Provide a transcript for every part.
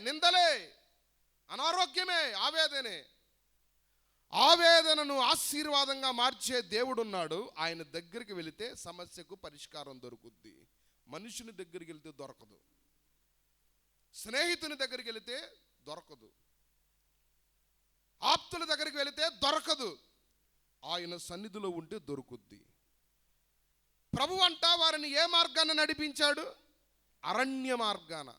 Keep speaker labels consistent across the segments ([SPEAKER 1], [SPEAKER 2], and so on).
[SPEAKER 1] నిందలే, అనారోగ్యమే, ఆవేదనే. ఆవేదనను ఆశీర్వాదంగా మార్చే దేవుడున్నాడు. ఆయన దగ్గరికి వెళితే సమస్యకు పరిష్కారం దొరుకుద్ది. మనుషుని దగ్గరికి వెళితే దొరకదు, స్నేహితుని దగ్గరికి వెళితే దొరకదు, ఆప్తుల దగ్గరికి వెళితే దొరకదు. ఆయన సన్నిధిలో ఉంటే దొరుకుద్ది. ప్రభు అంట వారిని ఏ మార్గాన్ని నడిపించాడు? అరణ్య మార్గాన.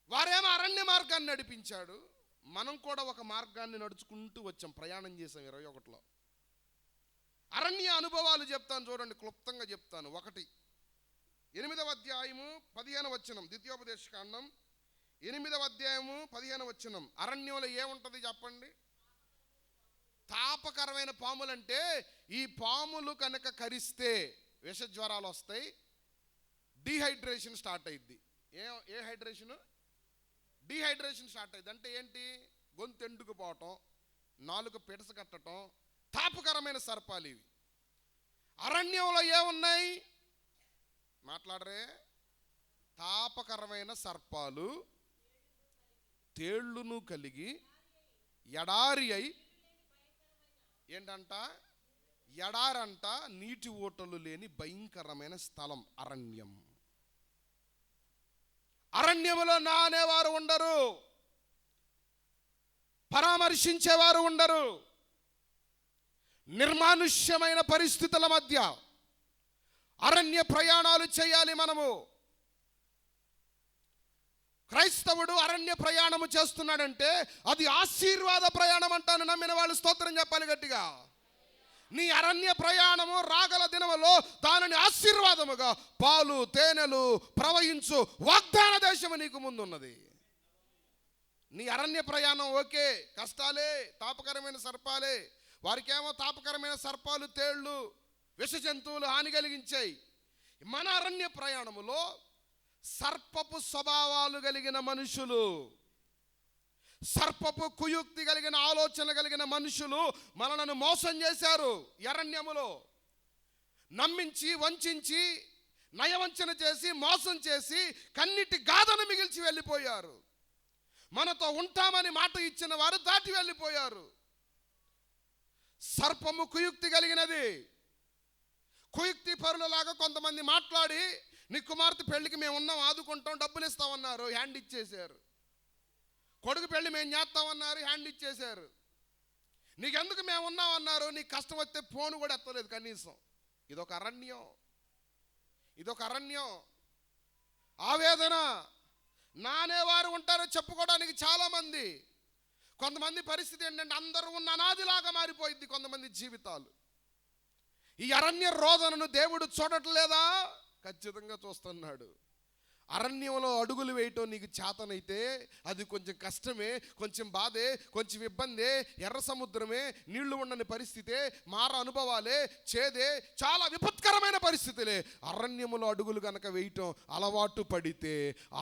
[SPEAKER 1] వారేమో అరణ్య మార్గాన్ని నడిపించాడు. మనం కూడా ఒక మార్గాన్ని నడుచుకుంటూ వచ్చాం, ప్రయాణం చేసాం. 21లో అరణ్య అనుభవాలు చెప్తాను చూడండి, క్లుప్తంగా చెప్తాను. 8వ అధ్యాయము 15వ వచనం, ద్వితీయోపదేశకాండం 8వ అధ్యాయము 15వ వచనం. అరణ్యంలో ఏముంటుంది చెప్పండి? తాపకరమైన పాములంటే ఈ పాములు కనుక కరిస్తే విషజ్వరాలు వస్తాయి, డీహైడ్రేషన్ స్టార్ట్ అయింది. ఏ హైడ్రేషను? డీహైడ్రేషన్ స్టార్ట్ అయింది. అంటే ఏంటి? గొంతు ఎండుకుపోవటం, నాలుక పిడస కట్టడం, తాపకరమైన సర్పాలు ఇవి. అరణ్యంలో ఏమున్నాయి? మాట్లాడరే. తాపకరమైన సర్పాలు, తేళ్లును కలిగి, ఎడారి అయి, ఏంటంట? ఎడారంట, నీటి ఓటలు లేని భయంకరమైన స్థలం అరణ్యం. అరణ్యములో నా అనేవారు ఉండరు, పరామర్శించేవారు ఉండరు. నిర్మానుష్యమైన పరిస్థితుల మధ్య అరణ్య ప్రయాణాలు చేయాలి మనము. క్రైస్తవుడు అరణ్య ప్రయాణము చేస్తున్నాడంటే అది ఆశీర్వాద ప్రయాణం అంటాను. నమ్మిన వాళ్ళు స్తోత్రం చెప్పాలి గట్టిగా. నీ అరణ్య ప్రయాణము రాగల దినములో దానిని ఆశీర్వాదముగా పాలు తేనెలు ప్రవహించు వాగ్దాన దేశము నీకు ముందున్నది. నీ అరణ్య ప్రయాణం ఓకే, కష్టాలే, తాపకరమైన సర్పాలే. వారికేమో తాపకరమైన సర్పాలు, తేళ్లు, విష జంతువులు హాని కలిగించాయి. మన అరణ్య ప్రయాణములో సర్పపు స్వభావాలు కలిగిన మనుషులు, సర్పపు కుయుక్తి కలిగిన ఆలోచన కలిగిన మనుషులు మనలను మోసం చేశారు. అరణ్యములో నమ్మించి, వంచి, నయవంచన చేసి, మోసం చేసి, కన్నిటి గాథను మిగిల్చి వెళ్ళిపోయారు. మనతో ఉంటామని మాట ఇచ్చిన వారు దాటి వెళ్ళిపోయారు. సర్పము కుయుక్తి కలిగినది. కుయుక్తి పరులలాగా కొంతమంది మాట్లాడి, నీ కుమార్తె పెళ్లికి మేము ఉన్నాం, ఆదుకుంటాం, డబ్బులు ఇస్తామన్నారు, హ్యాండ్ ఇచ్చేశారు. కొడుకు పెళ్లి మేము చేస్తామన్నారు, హ్యాండ్ ఇచ్చేశారు. నీకెందుకు మేము ఉన్నామన్నారు, నీకు కష్టం వస్తే ఫోన్ కూడా ఎత్తలేదు కనీసం. ఇదొక అరణ్యం, ఇదొక అరణ్యం. ఆవేదన. నానేవారు ఉంటారో చెప్పుకోవడానికి చాలామంది. కొంతమంది పరిస్థితి ఏంటంటే అందరూ ఉన్న అనాదిలాగా మారిపోయింది కొంతమంది జీవితాలు. ఈ అరణ్య రోదనను దేవుడు చూడట్లేదా? ఖచ్చితంగా చూస్తున్నాడు. అరణ్యంలో అడుగులు వేయటం నీకు చేతనైతే అది కొంచెం కష్టమే, కొంచెం బాధే, కొంచెం ఇబ్బందే, ఎర్ర సముద్రమే, నీళ్లు ఉండని పరిస్థితే, మార అనుభవాలే, చేదే, చాలా విపత్కరమైన పరిస్థితులే. అరణ్యములో అడుగులు గనక వేయటం అలవాటు పడితే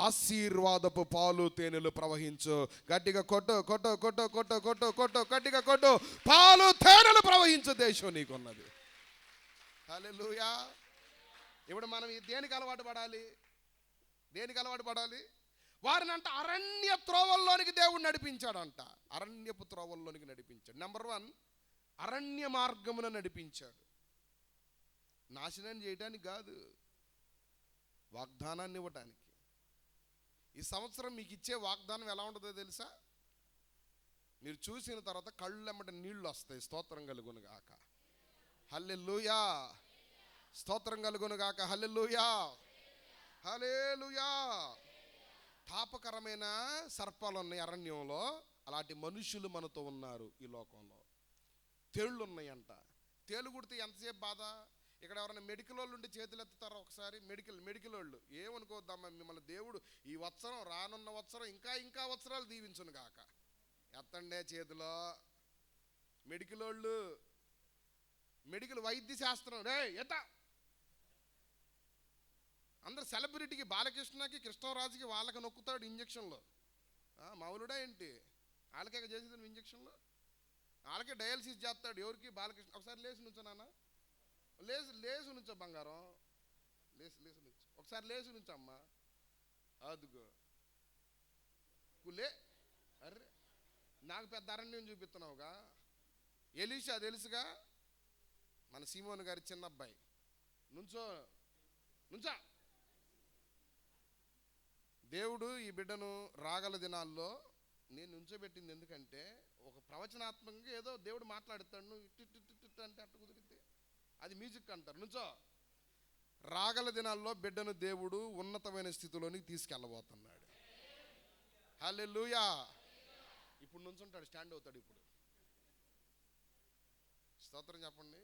[SPEAKER 1] ఆశీర్వాదపు పాలు తేనెలు ప్రవహించు. గట్టిగా కొట్టు, కొట్టు, కొట్టు, కొట్టు, కొట్టు, కొట్టు, గట్టిగా కొట్టు. పాలు తేనెలు ప్రవహించు దేశం నీకున్నది. హల్లెలూయా. ఇప్పుడు మనం దేనికి అలవాటు పడాలి? దేనికి అలవాటు పడాలి? వారిని అంట అరణ్య త్రోవల్లోనికి దేవుడు నడిపించాడంట. అరణ్యపు త్రోవల్లోనికి నడిపించాడు. నెంబర్ 1, అరణ్య మార్గమున నడిపించాడు. నాశనం చేయడానికి కాదు, వాగ్దానాన్ని ఇవ్వటానికి. ఈ సంవత్సరం మీకు ఇచ్చే వాగ్దానం ఎలా ఉంటుందో తెలుసా? మీరు చూసిన తర్వాత కళ్ళెమ్మట నీళ్లు వస్తాయి. స్తోత్రం కలుగును గాక. హల్లెలూయా. స్తోత్రం కలుగును గాక. హల్లెలూయా, హల్లెలూయా. తాపకరమైన సర్పాలు ఉన్నాయి అరణ్యంలో. అలాంటి మనుషులు మనతో ఉన్నారు ఈ లోకంలో. తేళ్ళు ఉన్నాయంట. తేలు కుడితే ఎంతసేపు బాధ? ఇక్కడ ఎవరైనా మెడికల్ వాళ్ళు ఉండి చేతులు ఎత్తుతారో ఒకసారి? మెడికల్ వాళ్ళు ఏమనుకోవద్దమ్మా, మిమ్మల్ని దేవుడు ఈ వత్సరం, రానున్న వత్సరం, ఇంకా వత్సరాలు దీవించును గాక. ఎత్తండే చేతిలో. మెడికల్ వాళ్ళు, మెడికల్ వైద్య శాస్త్రం. రే ఎత్త. అందరు సెలబ్రిటీకి, బాలకృష్ణకి, కృష్ణరాజుకి వాళ్ళకి నొక్కుతాడు ఇంజక్షన్లో. మామూలుడా ఏంటి? వాళ్ళకే చేసేది ఇంజక్షన్లో. వాళ్ళకే డయాలసిస్ చేస్తాడు. ఎవరికి? బాలకృష్ణ. ఒకసారి లేచి నుంచో నాన్న, లేచి నుంచో బంగారం, లేచి నుంచో. ఒకసారి లేచి నుంచో అమ్మా. అదుగో కులే. అర్రే, నాకు పెద్ద అరణ్యం చూపిస్తున్నావుగా. ఎలీషా తెలుసుగా, మన సీమోను గారి చిన్న అబ్బాయి. నుంచో నుంచా. దేవుడు ఈ బిడ్డను రాగల దినాల్లో నేను నుంచోబెట్టింది ఎందుకంటే, ఒక ప్రవచనాత్మకంగా ఏదో దేవుడు మాట్లాడుతాడు, నువ్వు ఇట్టు అంటే అట్టు కుదిరితే అది మ్యూజిక్ అంటారు. నుంచో. రాగల దినాల్లో బిడ్డను దేవుడు ఉన్నతమైన స్థితిలోనికి తీసుకెళ్ళబోతున్నాడు. హల్లెలూయా. ఇప్పుడు నుంచుంటాడు, స్టాండ్ అవుతాడు ఇప్పుడు. స్తోత్రం చెప్పండి.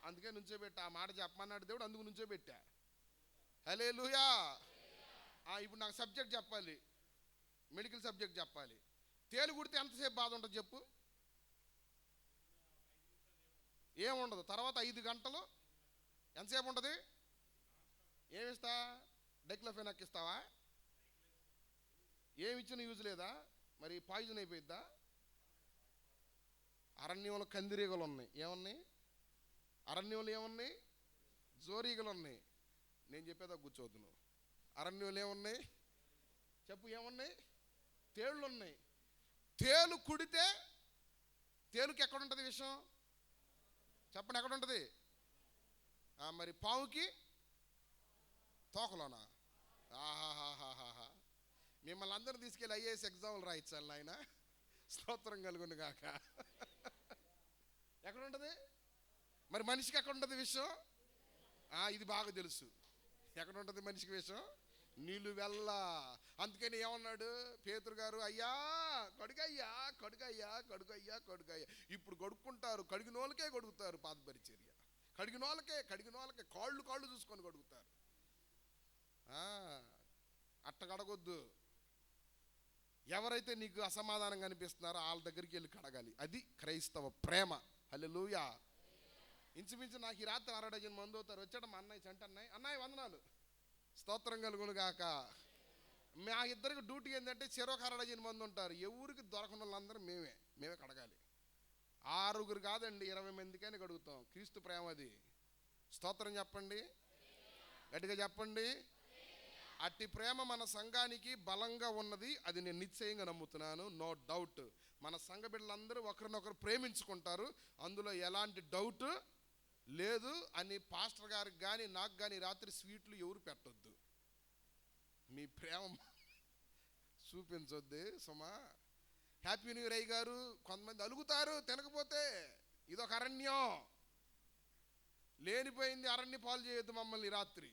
[SPEAKER 1] అందుకే నుంచోబెట్టా, ఆ మాట చెప్పమన్నాడు దేవుడు, అందుకు నుంచోబెట్టా. హల్లెలూయా. ఇప్పుడు నాకు సబ్జెక్ట్ చెప్పాలి, మెడికల్ సబ్జెక్ట్ చెప్పాలి. తేలు కుడితే ఎంతసేపు బాధ ఉంటుంది చెప్పు? ఏముండదు. తర్వాత 5 గంటలు ఎంతసేపు ఉంటుంది? ఏమిస్తా? డైక్లోఫెనాక్ ఇస్తావా? ఏమిచ్చిన యూజ్ లేదా? మరి పాయిజన్ అయిపోయిద్దా? అరణ్యంలో కందిరీగలు ఉన్నాయి. ఏమున్నాయి అరణ్యంలో? ఏమున్నాయి? జోరీగలు ఉన్నాయి. నేను చెప్పేదా కూర్చోవద్దు నువ్వు. అరణ్యంలో ఏమున్నాయి చెప్పు? ఏమున్నాయి? తేళ్ళు ఉన్నాయి. తేలు కుడితే తేలుకి ఎక్కడుంటుంది విషయం? చెప్పండి, ఎక్కడ ఉంటుంది? మరి పావుకి తోకలోనా? ఆహాహాహాహా. మిమ్మల్ని అందరూ తీసుకెళ్ళి ఐఏఎస్ ఎగ్జామ్లు రాయించాలి నాయన. స్తోత్రం కలుగును గాక. ఎక్కడ ఉంటుంది? మరి మనిషికి ఎక్కడ ఉంటుంది విషయం? ఇది బాగా తెలుసు. ఎక్కడ ఉంటుంది మనిషికి విషయం? నీళ్ళు వెళ్ళ. అందుకని ఏమన్నాడు పేతురు గారు? అయ్యా కడుగయ్యా, కడుగయ్యా, కడుగయ్యా, కడుగయ్యా. ఇప్పుడు కడుక్కుంటారు, కడిగినోళ్ళకే కడుగుతారు. పాద పరిచర్య కడిగినోళ్ళకే కాళ్ళు చూసుకొని కడుగుతారు. అట్ట కడగొద్దు. ఎవరైతే నీకు అసమాధానంగా అనిపిస్తున్నారో వాళ్ళ దగ్గరికి వెళ్ళి కడగాలి. అది క్రైస్తవ ప్రేమ. హల్లెలూయా. ఇంచుమించు నాకు ఈ రాత్రి 6 డజన్ మంది అవుతారు. వచ్చాడు మా అన్నయ్య, చంట అన్నయ్య వందనాలు. స్తోత్రం కలుగును గాక. మా ఇద్దరికి డ్యూటీ ఏంటంటే చెరొక 6 డజన్ మంది ఉంటారు. ఎవరికి దొరకని వాళ్ళందరూ మేమే కడగాలి. 6 కాదండి, 20 మందికైనా కడుగుతాం. క్రీస్తు ప్రేమ అది. స్తోత్రం చెప్పండి, గట్టిగా చెప్పండి. అట్టి ప్రేమ మన సంఘానికి బలంగా ఉన్నది. అది నేను నిశ్చయంగా నమ్ముతున్నాను. No doubt. మన సంఘ బిడ్డలందరూ ఒకరినొకరు ప్రేమించుకుంటారు, అందులో ఎలాంటి డౌట్ లేదు అని పాస్టర్ గారికి కానీ నాకు కానీ రాత్రి స్వీట్లు ఎవరు పెట్టొద్దు. మీ ప్రేమ చూపించొద్దు సుమా. హ్యాపీ న్యూ ఇయర్ అయ్య గారు. కొంతమంది అలుగుతారు తినకపోతే. ఇదొక అరణ్యం, లేనిపోయింది. అరణ్య పాలు చేయొద్దు మమ్మల్ని రాత్రి.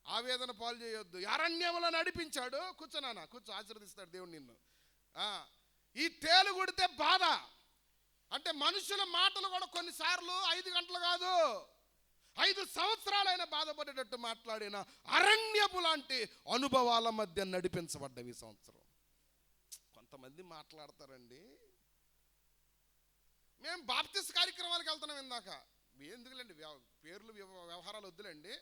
[SPEAKER 1] ఆవేదన పాలు చేయొద్దు. అరణ్యంలో నడిపించాడు. కూర్చోనానా, కూర్చో, ఆశీర్వదిస్తాడు దేవుడు నిన్ను. ఈ తేలు కొడితే బాధ అంటే మనుషుల మాటలు కూడా కొన్నిసార్లు 5 గంటలు కాదు 5 సంవత్సరాలైనా బాధపడేటట్టు మాట్లాడిన అరణ్యపు లాంటి అనుభవాల మధ్య నడిపించబడ్డవి ఈ సంవత్సరం. కొంతమంది మాట్లాడతారండి, మేము బాప్తిస్ట్ కార్యక్రమాలకు వెళ్తున్నాం. ఇందాక ఎందుకులేండి పేర్లు వ్యవహారాలు వద్దులేండి.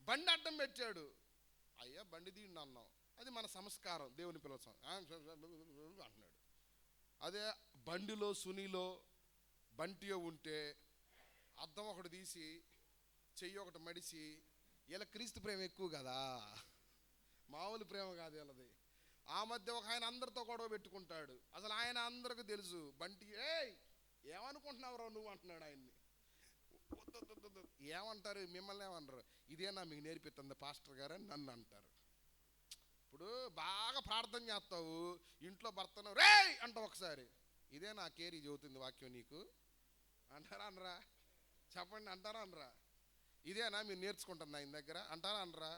[SPEAKER 1] బండి అడ్డం పెట్టాడు. అయ్యా బండి తీయండి అన్నాం. అది మన సంస్కారం, దేవుని పిలుస్తాం అంటున్నాడు. అదే బండిలో సునీలో బంటియో ఉంటే అద్దం ఒకటి తీసి చెయ్యి ఒకటి మడిసి, ఇలా క్రీస్తు ప్రేమ ఎక్కువ కదా, మామూలు ప్రేమ కాదు వీళ్ళది. ఆ మధ్య ఒక ఆయన అందరితో గొడవ పెట్టుకుంటాడు. అసలు ఆయన అందరికి తెలుసు. బంటి ఏమనుకుంటున్నావు నువ్వు అంటున్నాడు ఆయన్ని. ఏమంటారు మిమ్మల్ని? ఏమన్నారు? ఇదేనా మీకు నేర్పిస్తుంది పాస్టర్ గారు అని నన్ను అంటారు. ఇప్పుడు బాగా ప్రార్థన చేస్తావు, ఇంట్లో భర్తను రే అంటావు ఒకసారి. ఇదే నా కేరీ చదువుతుంది వాక్యం నీకు అంటారా అనరా? చెప్పండి, అంటారా అనరా? ఇదేనా మీరు నేర్చుకుంటుంది ఆయన దగ్గర అంటారా అనరా?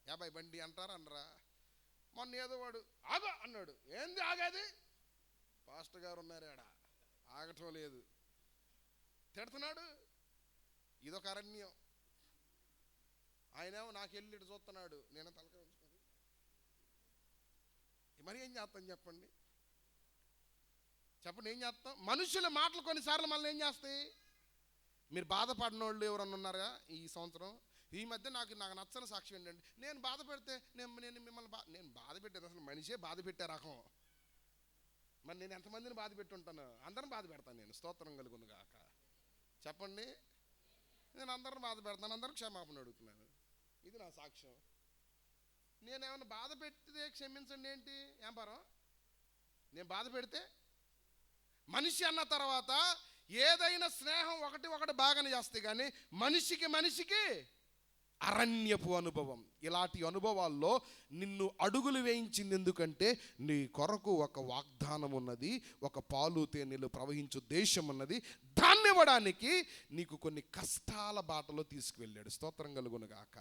[SPEAKER 1] 50 బండి అంటారా అనరా? మొన్న ఏదో వాడు ఆగా అన్నాడు. ఏంది ఆగేది? పాస్టర్ గారు ఉన్నారు ఆడ, ఆగటం లేదు, తిడుతున్నాడు. ఇదొక అరణ్యం. ఆయనేమో నాకు వెళ్ళి చూస్తున్నాడు, నేను తలకాయ ఉంచుకొని మరి ఏం చేస్తాం చెప్పండి? చెప్పండి, ఏం చేస్తాం? మనుషుల మాటలు కొన్నిసార్లు మళ్ళీ ఏం చేస్తాయి? మీరు బాధపడిన వాళ్ళు ఎవరన్నా ఉన్నారా ఈ సంవత్సరం? ఈ మధ్య నాకు నచ్చని సాక్ష్యం ఏంటంటే, నేను బాధ పెడితే నేను మిమ్మల్ని నేను బాధ పెట్టాను. అసలు మనిషే బాధ పెట్టే రకం. మరి నేను ఎంతమందిని బాధ పెట్టుంటాను? అందరిని బాధ పెడతాను నేను. స్తోత్రం కలుగును గాక. చెప్పండి, నేను అందరిని బాధ పెడతాను, అందరికి క్షమాపణ అడుగుతున్నాను. ఇది నా సాక్ష్యం. నేనేమన్నా బాధ పెడితే క్షమించండి ఏంటి ఏం నేను బాధ పెడితే? మనిషి అన్న తర్వాత ఏదైనా స్నేహం ఒకటి బాగానే చేస్తే కానీ మనిషికి అరణ్యపు అనుభవం. ఇలాంటి అనుభవాల్లో నిన్ను అడుగులు వేయించింది ఎందుకంటే నీ కొరకు ఒక వాగ్దానం ఉన్నది, ఒక పాలు తేనెలు ప్రవహించు దేశం ఉన్నది. దాన్ని ఇవ్వడానికి నీకు కొన్ని కష్టాల బాటలో తీసుకువెళ్ళాడు. స్తోత్రం కలుగునుగాక.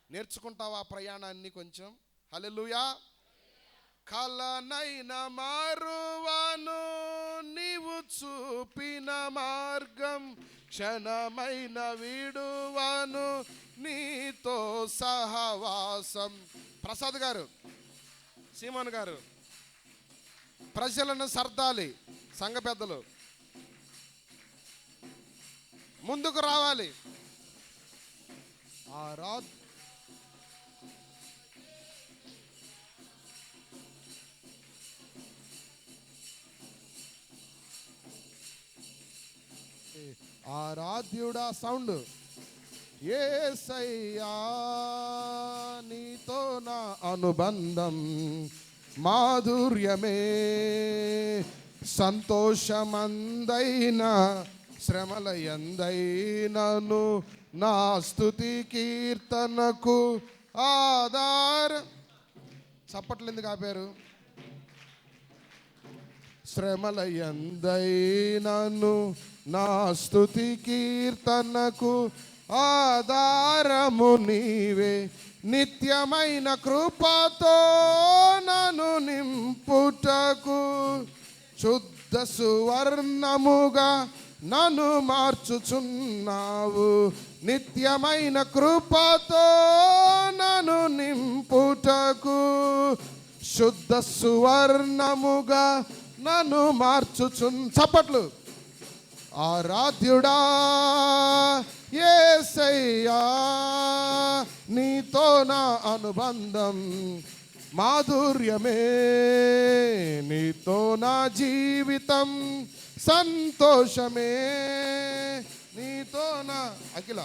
[SPEAKER 1] నేర్చుకుంటావా ఆ ప్రయాణాన్ని కొంచెం? హల్లెలూయా. కలనైన మారువాను నీవు చూపిన మార్గం, క్షణమైన విడువాను నీతో సహవాసం. ప్రసాద్ గారు, సీమన్ గారు, ప్రజలను సర్దాలి. సంఘ పెద్దలు ముందుకు రావాలి. ఆరాధ్యుడా సౌండ్. యేసయ్యా నీతో నా అనుబంధం మాధుర్యమే, సంతోషమందైన శ్రమల యందైనను నా స్తుతి కీర్తనకు ఆధారం. చప్పట్లు ఎందుకు ఆపారు? శ్రమల యందైనను నా స్తుతి కీర్తనకు ఆధారము నీవే, నిత్యమైన కృపతో నన్ను నింపుటకు శుద్ధ సువర్ణముగా నన్ను మార్చుచున్నావు. నిత్యమైన కృపతో నన్ను నింపుటకు శుద్ధ సువర్ణముగా నన్ను చప్పట్లు. ఆరాధ్యుడా యేసయ్యా నీతో నా అనుబంధం మాధుర్యమే, నీతో నా జీవితం సంతోషమే, నీతో నా అఖిల.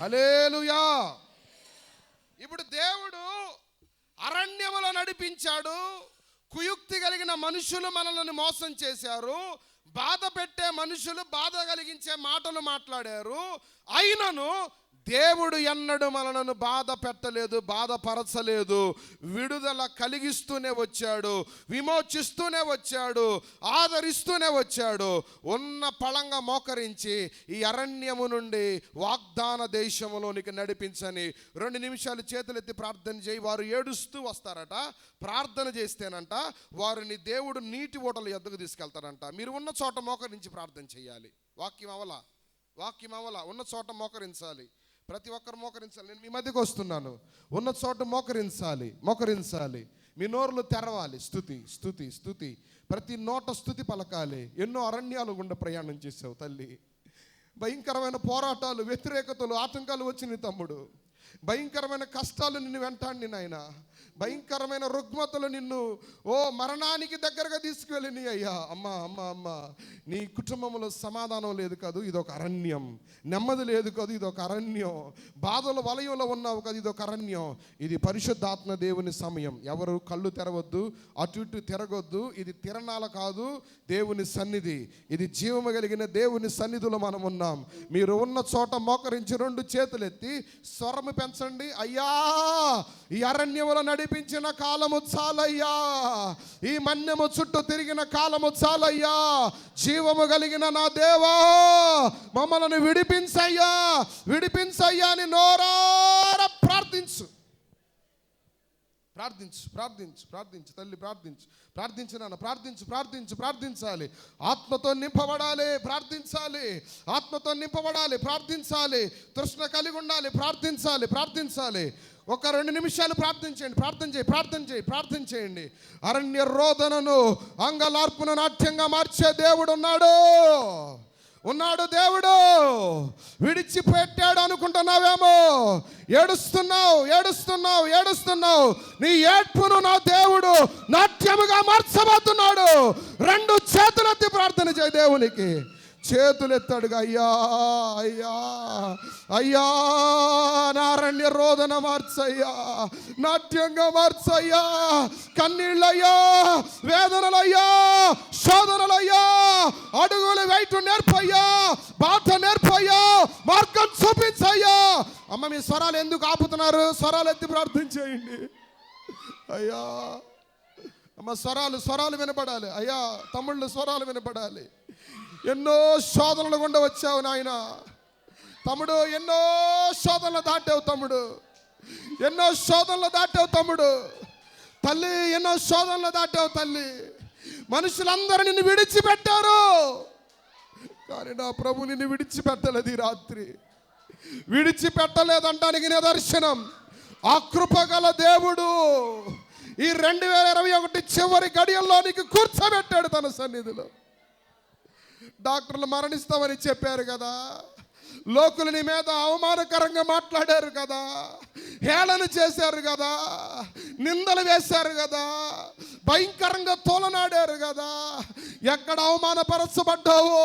[SPEAKER 1] హల్లెలూయా. ఇప్పుడు దేవుడు అరణ్యములో నడిపించాడు. కుయుక్తి కలిగిన మనుషులు మనల్ని మోసం చేశారు. బాధ పెట్టే మనుషులు బాధ కలిగించే మాటలు మాట్లాడారు. అయినను దేవుడు ఎన్నడూ మనలను బాధ పెట్టలేదు, బాధపరచలేదు. విడుదల కలిగిస్తూనే వచ్చాడు, విమోచిస్తూనే వచ్చాడు, ఆదరిస్తూనే వచ్చాడు. ఉన్న పళంగా మోకరించి ఈ అరణ్యము నుండి వాగ్దాన దేశములోనికి నడిపించని 2 నిమిషాలు చేతులెత్తి ప్రార్థన చేయి. వారు ఏడుస్తూ వస్తారట. ప్రార్థన చేస్తేనంట వారిని దేవుడు నీటి ఓటల ఎద్దకు తీసుకెళ్తారంట. మీరు ఉన్న చోట మోకరించి ప్రార్థన చేయాలి. వాక్యం అవల ఉన్న చోట మోకరించాలి. ప్రతి ఒక్కరు మోకరించాలి. నేను మీ మధ్యకు వస్తున్నాను. ఉన్న చోట మోకరించాలి. మీ నోరులు తెరవాలి. స్తుతి. ప్రతి నోట స్తుతి పలకాలి. ఎన్నో అరణ్యాలు గుండా ప్రయాణం చేసావు తల్లి. భయంకరమైన పోరాటాలు, వ్యతిరేకతలు, ఆటంకాలు వచ్చినాయి తమ్ముడు. భయంకరమైన కష్టాలు నిన్ను వెంటాడి నాయన. భయంకరమైన రుగ్మతలు నిన్ను మరణానికి దగ్గరగా తీసుకువెళ్ళినాయి అయ్యా. అమ్మా నీ కుటుంబంలో సమాధానం లేదు కాదు, ఇదొక అరణ్యం. నెమ్మది లేదు కాదు, ఇదొక అరణ్యం. బాధల వలయంలో ఉన్నావు కాదు, ఇదొక అరణ్యం. ఇది పరిశుద్ధాత్మ దేవుని సమయం. ఎవరు కళ్ళు తెరవద్దు, అటు ఇటు తిరగొద్దు. ఇది తిరణాల కాదు, దేవుని సన్నిధి. ఇది జీవము కలిగిన దేవుని సన్నిధిలో మనం ఉన్నాం. మీరు ఉన్న చోట మోకరించి 2 చేతులెత్తి స్వరము పెంచండి. అయ్యా ఈ అరణ్యములో నడిపించిన కాలము చాలయ్యా, ఈ మన్యము చుట్టూ తిరిగిన కాలము చాలయ్యా. జీవము కలిగిన నా దేవా మమ్మల్ని విడిపించయ్యా అని నోరారా ప్రార్థించు తల్లి. ప్రార్థించాలి. ఆత్మతో నింపబడాలి, ప్రార్థించాలి. తృష్ణ కలిగి ఉండాలి, ప్రార్థించాలి. ఒక 2 నిమిషాలు ప్రార్థన చేయండి. అరణ్య రోదనను అంగలార్పును నాట్యంగా మార్చే దేవుడు ఉన్నాడు. దేవుడు విడిచిపెట్టాడు అనుకుంటున్నావేమో. ఏడుస్తున్నావు. నీ ఏడ్పును నా దేవుడు నాట్యముగా మార్చబోతున్నాడు. 2 చేతులెత్తి ప్రార్థన చేయి దేవునికి. చేతులెత్తాడుగా, అయ్యా అయ్యా అయ్యా, నారణ్య రోదన మార్చయ్యా, నాట్యంగా మార్చయ్యా, కన్నీళ్ళయ్యా, వేదనలయ్యా, శోధనలయ్యా, అడుగులు వెయిట్ నేర్పయ్యా, బాట నేర్పయ్యా, మార్గం చూపించయ్యా. అమ్మ, మీ స్వరాలు ఎందుకు ఆపుతున్నారు? స్వరాలు ఎత్తి ప్రార్థన చేయండి. అయ్యా అమ్మ, స్వరాలు వినపడాలి. అయ్యా తమ్ముళ్ళు, స్వరాలు వినపడాలి. ఎన్నో శోధనలు గుండా వచ్చావు నాయన. తమ్ముడు, ఎన్నో శోధనలు దాటావు తమ్ముడు, ఎన్నో శోధనలు దాటావు తమ్ముడు. తల్లి, ఎన్నో శోధనలు దాటావు తల్లి. మనుషులందరూ నిన్ను విడిచిపెట్టారు, కానీ నా ప్రభు నిన్ను విడిచిపెట్టలేదు. ఈ రాత్రి విడిచిపెట్టలేదంటానికి నిదర్శనం ఆ కృపగల దేవుడు ఈ 2021 చివరి గడియల్లో నీకు కూర్చోబెట్టాడు తన సన్నిధిలో. డాక్టర్లు మరణిస్తామని చెప్పారు కదా, లోకులు నీ మీద అవమానకరంగా మాట్లాడారు కదా, హేళన చేశారు కదా, నిందలు వేశారు కదా, భయంకరంగా తోలనాడారు కదా. ఎక్కడ అవమానపరచబడ్డావో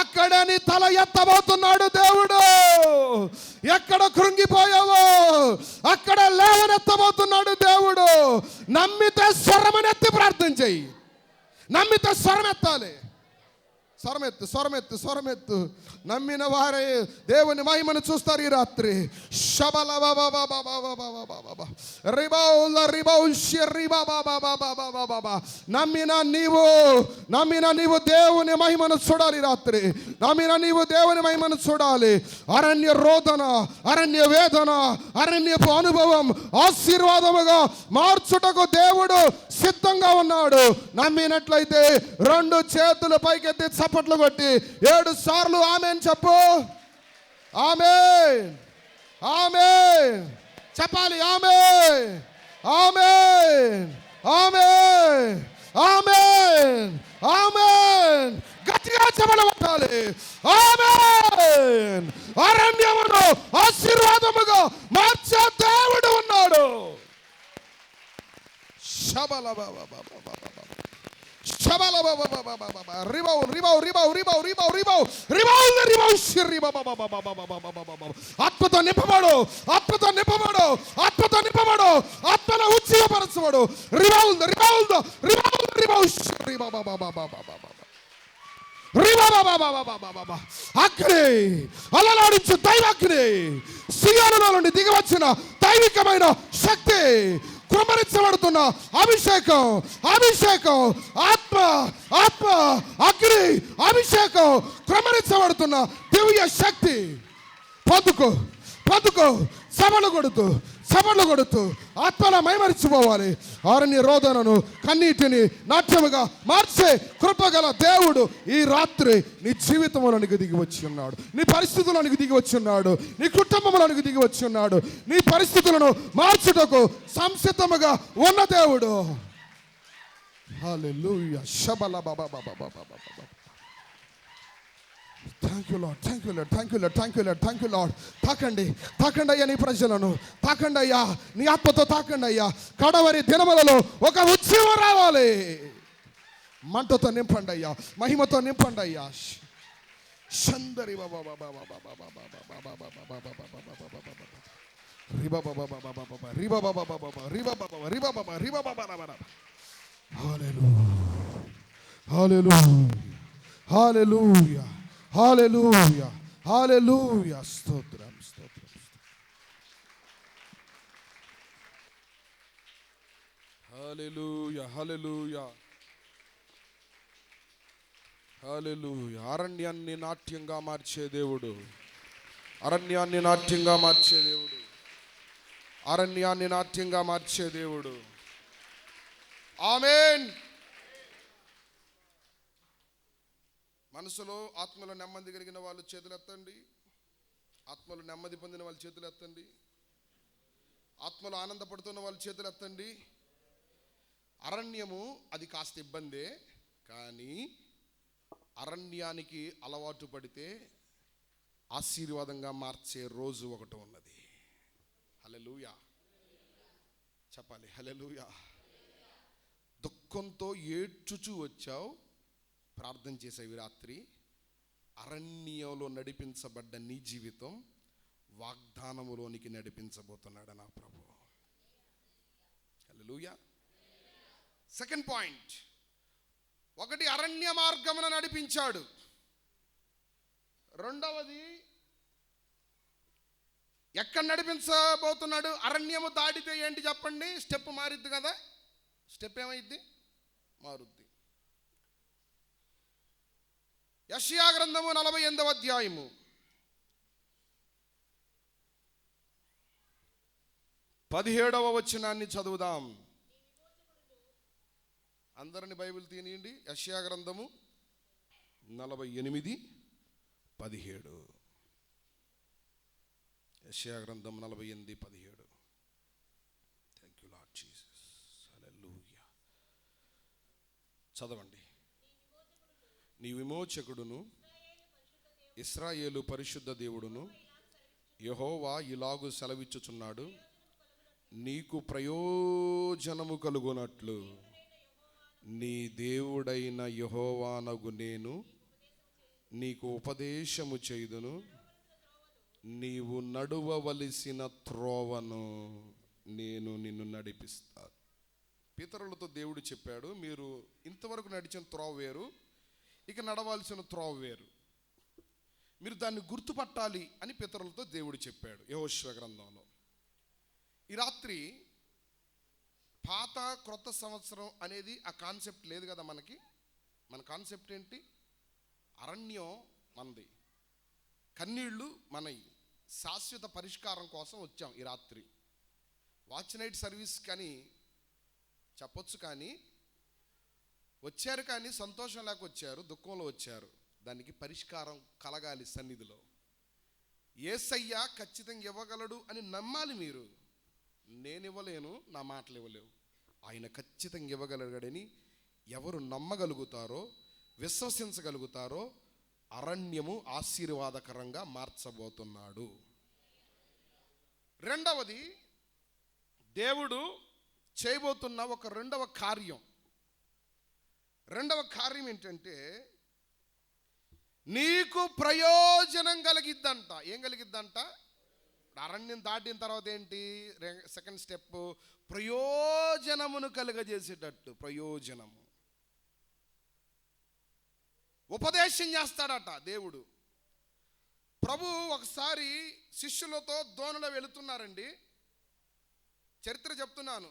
[SPEAKER 1] అక్కడే నీ తల ఎత్తబోతున్నాడు దేవుడు. ఎక్కడ కృంగిపోయావో అక్కడ లేవనెత్తబోతున్నాడు దేవుడు. నమ్మితే స్వరమనెత్తి ప్రార్థన చెయ్యి. నమ్మితే స్వరమెత్తాలి. స్వరమెత్తు. నమ్మిన వారే దేవుని మహిమను చూస్తారు ఈ రాత్రి. నమ్మిన నీవు దేవుని మహిమను చూడాలి రాత్రి. నమ్మిన నీవు దేవుని మహిమను చూడాలి. అరణ్య రోదన, అరణ్య వేదన, అరణ్యపు అనుభవం ఆశీర్వాదముగా మార్చుటకు దేవుడు సిద్ధంగా ఉన్నాడు. నమ్మినట్లయితే 2 చేతులు పైకెత్తి చప్పట్లు కొట్టి 7 సార్లు ఆమేన్ చెప్పు. ఆమేన్, ఆమేన్ చెప్పాలి. ఆమేన్, ఆమేన్, ఆమేన్, ఆమేన్, ఆమేన్. గట్టిగా చెప్పలు కొట్టాలి. ఆమేన్. అరణ్యమును ఆశీర్వాదముగా మార్చే దేవుడు ఉన్నాడు. ఆత్మతో నింపబడు, ఆత్మతో నింపబడు, ఆత్మతో నింపబడు, ఆత్మను ఉజ్జీవపరచబడు. అగ్ని, అలలాడించు దైవాగ్ని, సియోనులో నుండి దిగివచ్చిన దైవికమైన శక్తి, కుమ్మరించబడుతున్న అభిషేకం, అభిషేకం, ఆత్మ, ఆత్మ, అగ్ని, అభిషేకం, కుమ్మరించబడుతున్న దివ్య శక్తి పొందుకో, పొందుకో. సభలు కొడుతూ ఆత్మలో మైమరిచిపోవాలి. అరణ్య రోదనను కన్నీటిని నాట్యముగా మార్చే కృపగల దేవుడు ఈ రాత్రి నీ జీవితంలోనికి దిగి వచ్చి ఉన్నాడు. నీ పరిస్థితుల్లోనికి దిగి వచ్చి ఉన్నాడు. నీ కుటుంబంలోనికి దిగి వచ్చి ఉన్నాడు. నీ పరిస్థితులను మార్చుటకు సంసిద్ధముగా ఉన్న దేవుడు. Hallelujah. Thank you Lord, thank you Lord, thank you Lord, thank you Lord, thank you Lord. తాకండి అయ్యా నీ ప్రజలను, తాకండి అయ్యా నీ ఆత్మతో, తాకండి అయ్యా. కడవరి దినములలో ఒక ఉత్సవం రావాలి. మంటతో నింపండి అయ్యా, మహిమతో నింపండి అయ్యా. శందరి హల్లెలూయా, హల్లెలూయా, హల్లెలూయా. స్తోత్రం, స్తోత్రం. హల్లెలూయా, హల్లెలూయా, హల్లెలూయా. అరణ్యాన్ని నాట్యంగా మార్చే దేవుడు, అరణ్యాన్ని నాట్యంగా మార్చే దేవుడు, అరణ్యాన్ని నాట్యంగా మార్చే దేవుడు. ఆమేన్. మనసులో ఆత్మలో నెమ్మది కలిగిన వాళ్ళు చేతులు ఎత్తండి. ఆత్మలో నెమ్మది పొందిన వాళ్ళు చేతులు ఎత్తండి. ఆత్మలో ఆనందపడుతున్న వాళ్ళు చేతులు ఎత్తండి. అరణ్యము అది కాస్త ఇబ్బందే, కానీ అరణ్యానికి అలవాటు పడితే ఆశీర్వాదంగా మార్చే రోజు ఒకటి ఉన్నది. హల్లెలూయా చెప్పాలి. హల్లెలూయా. దుఃఖంతో ఏడ్చుచూ వచ్చావు, ప్రార్థన చేసేవి రాత్రి. అరణ్యంలో నడిపించబడ్డ నీ జీవితం వాగ్దానములోనికి నడిపించబోతున్నాడు నా ప్రభు. హల్లెలూయా. సెకండ్ పాయింట్, ఒకటి అరణ్య మార్గమున నడిపించాడు. రెండవది ఎక్కడ నడిపించబోతున్నాడు? అరణ్యము దాటితే ఏంటి చెప్పండి? స్టెప్ మారిద్ది కదా. స్టెప్ ఏమైద్ది? మారుద్ది. యెషయా గ్రంథము 48వ అధ్యాయము 17వ వచనాన్ని చదువుదాం. అందరిని బైబిల్ తీయండి. యెషయా గ్రంథము 48:17. యెషయా గ్రంథం 48:17. Thank you Lord Jesus. Hallelujah. చదవండి. నీ విమోచకుడును ఇశ్రాయేలు పరిశుద్ధ దేవుడును యెహోవా ఇలాగు సెలవిచ్చుచున్నాడు, నీకు ప్రయోజనము కలుగునట్లు నీ దేవుడైన యెహోవానగు నేను నీకు ఉపదేశము చేయుదును, నీవు నడువవలసిన త్రోవను నేను నిన్ను నడిపిస్తాను. పితరులతో దేవుడు చెప్పాడు, మీరు ఇంతవరకు నడిచిన త్రోవ వేరు, ఇక నడవాల్సిన త్రోవ వేరు, మీరు దాన్ని గుర్తుపట్టాలి అని పితరులతో దేవుడు చెప్పాడు యెహోషువ గ్రంథంలో. ఈ రాత్రి పాత క్రొత్త సంవత్సరం అనేది ఆ కాన్సెప్ట్ లేదు కదా మనకి. మన కాన్సెప్ట్ ఏంటి? అరణ్యం మనది, కన్నీళ్ళు మనవి. శాశ్వత పరిష్కారం కోసం వచ్చాం ఈ రాత్రి. వాచ్ నైట్ సర్వీస్ కానీ చెప్పొచ్చు, కానీ వచ్చారు, కానీ సంతోషం లేక వచ్చారు, దుఃఖంలో వచ్చారు. దానికి పరిష్కారం కలగాలి సన్నిధిలో. యేసయ్య ఖచ్చితంగా ఇవ్వగలడు అని నమ్మాలి మీరు. నేను ఇవ్వలేను, నా మాటలు ఇవ్వలేవు. ఆయన ఖచ్చితంగా ఇవ్వగలగడని ఎవరు నమ్మగలుగుతారో, విశ్వసించగలుగుతారో అరణ్యము ఆశీర్వాదకరంగా మార్చబోతున్నాడు. రెండవది, దేవుడు చేయబోతున్న ఒక రెండవ కార్యం ఏంటంటే నీకు ప్రయోజనం కలిగిద్దంట. ఏం కలిగిద్దంట? అరణ్యం దాటిన తర్వాత ఏంటి? సెకండ్ స్టెప్, ప్రయోజనమును కలుగజేసేటట్టు. ప్రయోజనము, ఉపదేశం చేస్తాడట దేవుడు. ప్రభు ఒకసారి శిష్యులతో దోణిలో వెళుతున్నారండి. చరిత్ర చెప్తున్నాను,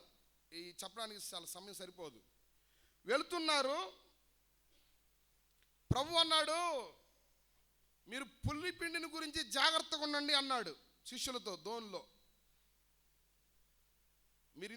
[SPEAKER 1] ఈ చెప్పడానికి చాలా సమయం సరిపోదు. వెళుతున్నారు. ప్రభు అన్నాడు, మీరు పుల్లి పిండిని గురించి జాగ్రత్తగా ఉండండి అన్నాడు శిష్యులతో దోణిలో. మీరు